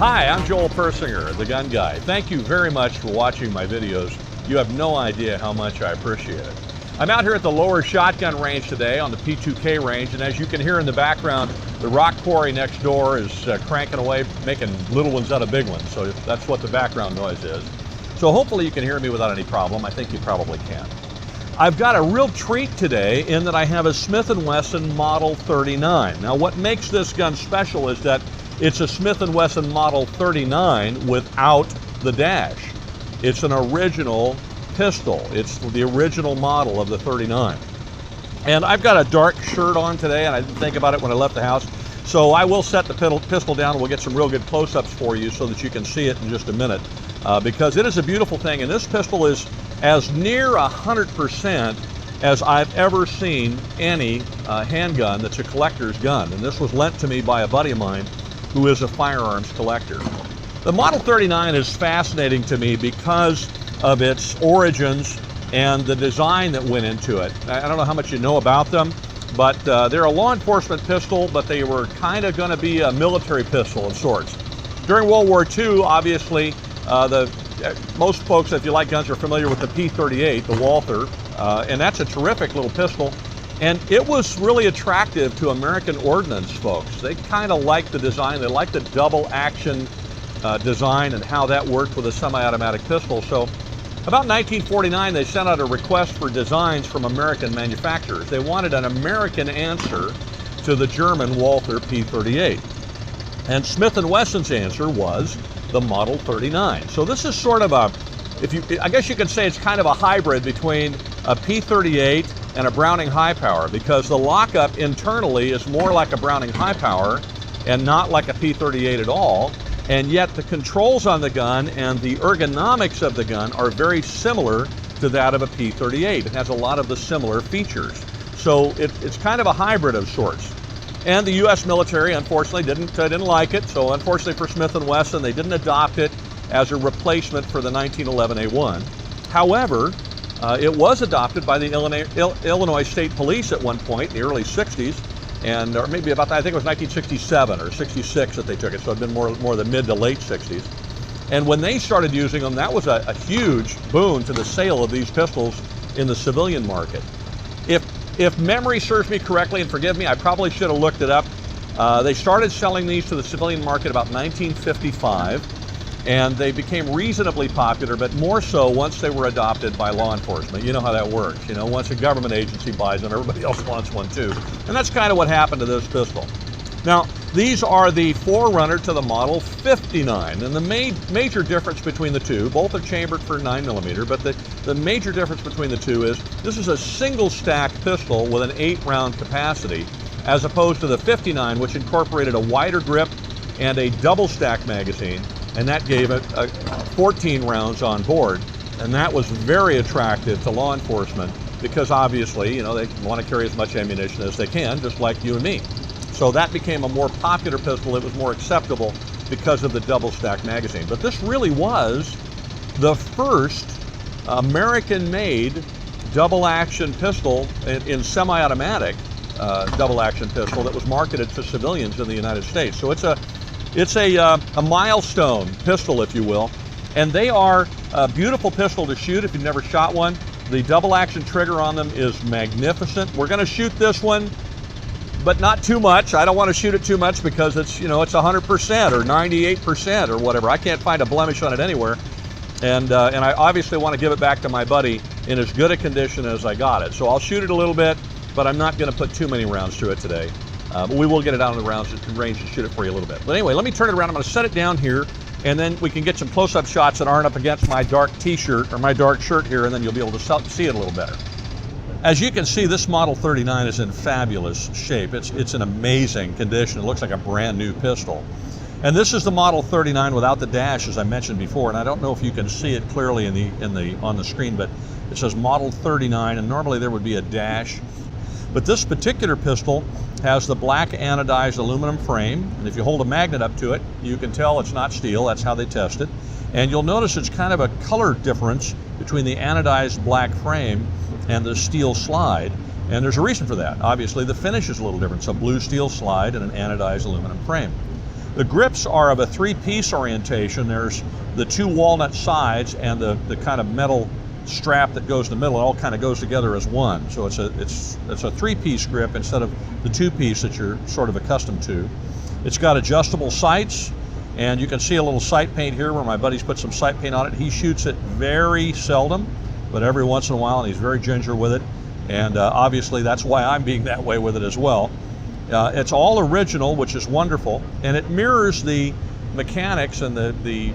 Hi, I'm Joel Persinger, the Gun Guy. Thank you very much for watching my videos. You have no idea how much I appreciate it. I'm out here at the lower shotgun range today on the P2K range, and as you can hear in the background, the rock quarry next door is cranking away, making little ones out of big ones, so that's what the background noise is. So hopefully you can hear me without any problem. I think you probably can. I've got a real treat today in that I have a Smith Wesson Model 39. Now what makes this gun special is that it's a Smith Wesson Model 39 without the dash. It's an original pistol. It's the original model of the 39. And I've got a dark shirt on today, and I didn't think about it when I left the house. So I will set the pistol down and we'll get some real good close-ups for you so that you can see it in just a minute. Because it is a beautiful thing, and this pistol is as near 100% as I've ever seen any handgun that's a collector's gun. And this was lent to me by a buddy of mine who is a firearms collector. The Model 39 is fascinating to me because of its origins and the design that went into it. I don't know how much you know about them, but they're a law enforcement pistol, but they were kind of going to be a military pistol of sorts. During World War II, obviously, most folks, if you like guns, are familiar with the P38, the Walther, and that's a terrific little pistol. And it was really attractive to American ordnance folks. They kind of liked the design. They liked the double action design and how that worked with a semi-automatic pistol. So about 1949, they sent out a request for designs from American manufacturers. They wanted an American answer to the German Walther P38. And Smith & Wesson's answer was the Model 39. So this is sort of a, I guess you could say it's kind of a hybrid between a P38 and a Browning high power, because the lockup internally is more like a Browning high power and not like a P38 at all. And yet the controls on the gun and the ergonomics of the gun are very similar to that of a P38. It has a lot of the similar features. So it's kind of a hybrid of sorts. And the U.S. military, unfortunately, didn't like it. So unfortunately for Smith & Wesson, they didn't adopt it as a replacement for the 1911 A1. However, it was adopted by the Illinois State Police at one point in the early 60s, and or maybe about, I think it was 1967 or 66 that they took it, so it'd been more the mid to late 60s. And when they started using them, that was a huge boon to the sale of these pistols in the civilian market. If memory serves me correctly, and forgive me, I probably should have looked it up, they started selling these to the civilian market about 1955. And they became reasonably popular, but more so once they were adopted by law enforcement. You know how that works. You know, once a government agency buys them, everybody else wants one too. And that's kind of what happened to this pistol. Now, these are the forerunner to the Model 59. And the major difference between the two, both are chambered for 9mm, but the major difference between the two is this is a single stack pistol with an 8-round capacity, as opposed to the 59, which incorporated a wider grip and a double stack magazine. And that gave it 14 rounds on board. And that was very attractive to law enforcement because obviously, you know, they want to carry as much ammunition as they can, just like you and me. So that became a more popular pistol. It was more acceptable because of the double stack magazine. But this really was the first American-made double action pistol in semi-automatic double action pistol that was marketed to civilians in the United States. So it's a milestone pistol, if you will, and they are a beautiful pistol to shoot if you've never shot one. The double action trigger on them is magnificent. We're going to shoot this one, but not too much. I don't want to shoot it too much because it's, you know, it's 100% or 98% or whatever. I can't find a blemish on it anywhere, and I obviously want to give it back to my buddy in as good a condition as I got it. So I'll shoot it a little bit, but I'm not going to put too many rounds through it today. But we will get it out on the range and shoot it for you a little bit. But anyway, let me turn it around. I'm going to set it down here, and then we can get some close-up shots that aren't up against my dark t-shirt or my dark shirt here, and then you'll be able to see it a little better. As you can see, this Model 39 is in fabulous shape. It's in amazing condition. It looks like a brand new pistol. And this is the Model 39 without the dash, as I mentioned before. And I don't know if you can see it clearly on the screen, but it says Model 39, and normally there would be a dash. But this particular pistol has the black anodized aluminum frame, and if you hold a magnet up to it, you can tell it's not steel. That's how they test it. And you'll notice it's kind of a color difference between the anodized black frame and the steel slide. And there's a reason for that. Obviously, the finish is a little different. So blue steel slide and an anodized aluminum frame. The grips are of a three-piece orientation. There's the two walnut sides and the kind of metal strap that goes in the middle. It all kind of goes together as one. So it's a three-piece grip instead of the two-piece that you're sort of accustomed to. It's got adjustable sights, and you can see a little sight paint here where my buddy's put some sight paint on it. He shoots it very seldom, but every once in a while, and he's very ginger with it. And obviously that's why I'm being that way with it as well. It's all original, which is wonderful, and it mirrors the mechanics and the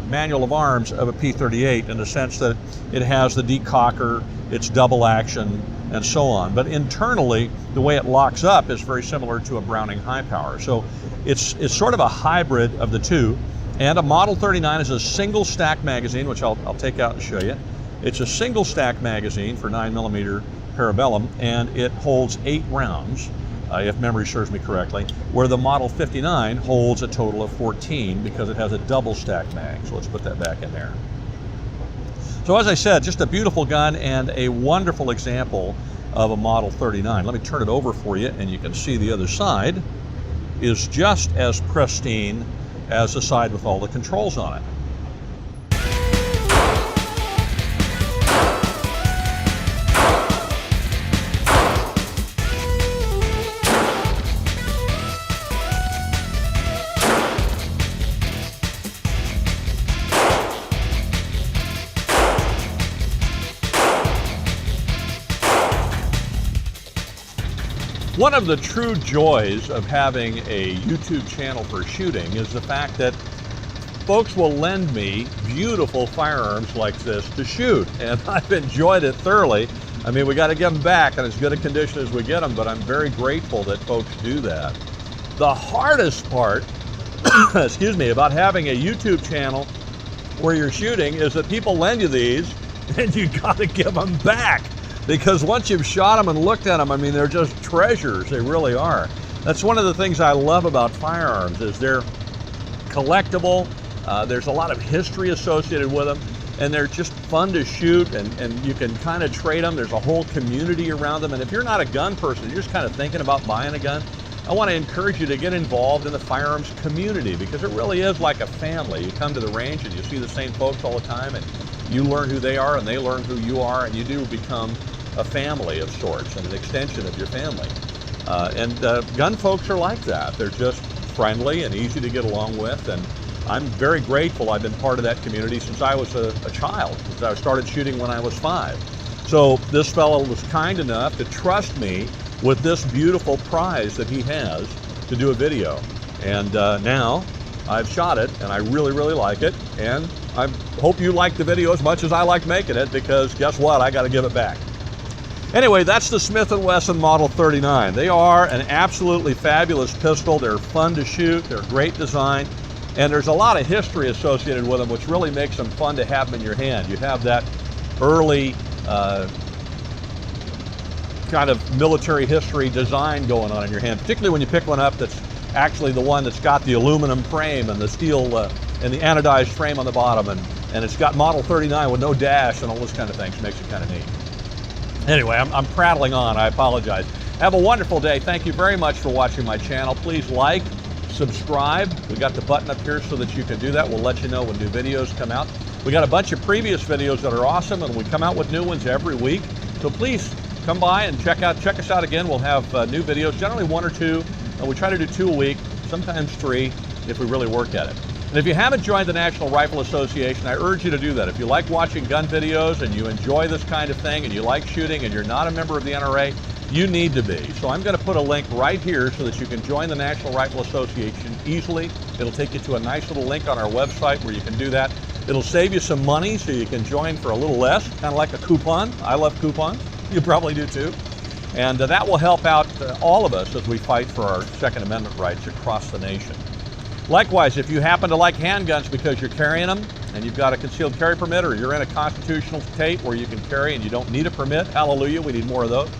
manual of arms of a P38 in the sense that it has the decocker, it's double action, and so on. But internally, the way it locks up is very similar to a Browning high power. So it's sort of a hybrid of the two. And a Model 39 is a single stack magazine, which I'll take out and show you. It's a single stack magazine for 9mm parabellum, and it holds 8 rounds. If memory serves me correctly, where the Model 59 holds a total of 14 because it has a double stack mag. So let's put that back in there. So as I said, just a beautiful gun and a wonderful example of a Model 39. Let me turn it over for you, and you can see the other side is just as pristine as the side with all the controls on it. One of the true joys of having a YouTube channel for shooting is the fact that folks will lend me beautiful firearms like this to shoot, and I've enjoyed it thoroughly. I mean, we got to get them back in as good a condition as we get them, but I'm very grateful that folks do that. The hardest part, excuse me, about having a YouTube channel where you're shooting is that people lend you these and you got to give them back. Because once you've shot them and looked at them, I mean, they're just treasures, they really are. That's one of the things I love about firearms is they're collectible, there's a lot of history associated with them, and they're just fun to shoot, and you can kind of trade them. There's a whole community around them, and if you're not a gun person, you're just kind of thinking about buying a gun, I want to encourage you to get involved in the firearms community because it really is like a family. You come to the range and you see the same folks all the time, and you learn who they are and they learn who you are, and you do become a family of sorts and an extension of your family. Gun folks are like that. They're just friendly and easy to get along with, and I'm very grateful I've been part of that community since I was a child, since I started shooting when I was 5. So this fellow was kind enough to trust me with this beautiful prize that he has to do a video. And now I've shot it and I really, really like it, and I hope you like the video as much as I like making it, because guess what, I got to give it back. Anyway, that's the Smith & Wesson Model 39. They are an absolutely fabulous pistol. They're fun to shoot, they're great design, and there's a lot of history associated with them, which really makes them fun to have them in your hand. You have that early kind of military history design going on in your hand, particularly when you pick one up that's actually the one that's got the aluminum frame and the steel and the anodized frame on the bottom, and it's got Model 39 with no dash and all this kind of things. Makes it kind of neat. Anyway, I'm prattling on, I apologize. Have a wonderful day. Thank you very much for watching my channel. Please like, subscribe. We got the button up here so that you can do that. We'll let you know when new videos come out. We got a bunch of previous videos that are awesome, and we come out with new ones every week. So please come by and check us out again. We'll have new videos, generally 1 or 2, and we try to do 2 a week, sometimes 3 if we really work at it. And if you haven't joined the National Rifle Association, I urge you to do that. If you like watching gun videos and you enjoy this kind of thing and you like shooting and you're not a member of the NRA, you need to be. So I'm going to put a link right here so that you can join the National Rifle Association easily. It'll take you to a nice little link on our website where you can do that. It'll save you some money so you can join for a little less, kind of like a coupon. I love coupons. You probably do too. And that will help out all of us as we fight for our Second Amendment rights across the nation. Likewise, if you happen to like handguns because you're carrying them and you've got a concealed carry permit, or you're in a constitutional state where you can carry and you don't need a permit, hallelujah, we need more of those,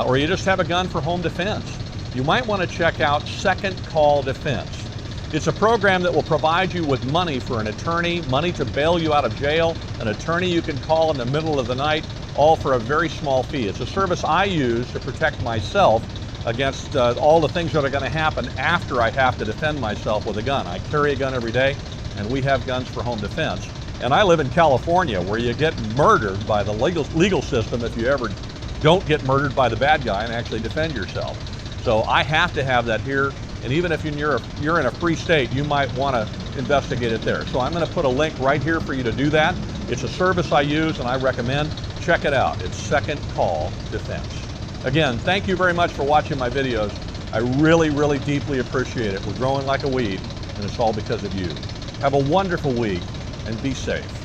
or you just have a gun for home defense, you might want to check out Second Call Defense. It's a program that will provide you with money for an attorney, money to bail you out of jail, an attorney you can call in the middle of the night, all for a very small fee. It's a service I use to protect myself against all the things that are going to happen after I have to defend myself with a gun. I carry a gun every day, and we have guns for home defense. And I live in California, where you get murdered by the legal system if you ever don't get murdered by the bad guy and actually defend yourself. So I have to have that here, and even if you're in a free state, you might want to investigate it there. So I'm going to put a link right here for you to do that. It's a service I use and I recommend. Check it out. It's Second Call Defense. Again, thank you very much for watching my videos. I really, really deeply appreciate it. We're growing like a weed, and it's all because of you. Have a wonderful week, and be safe.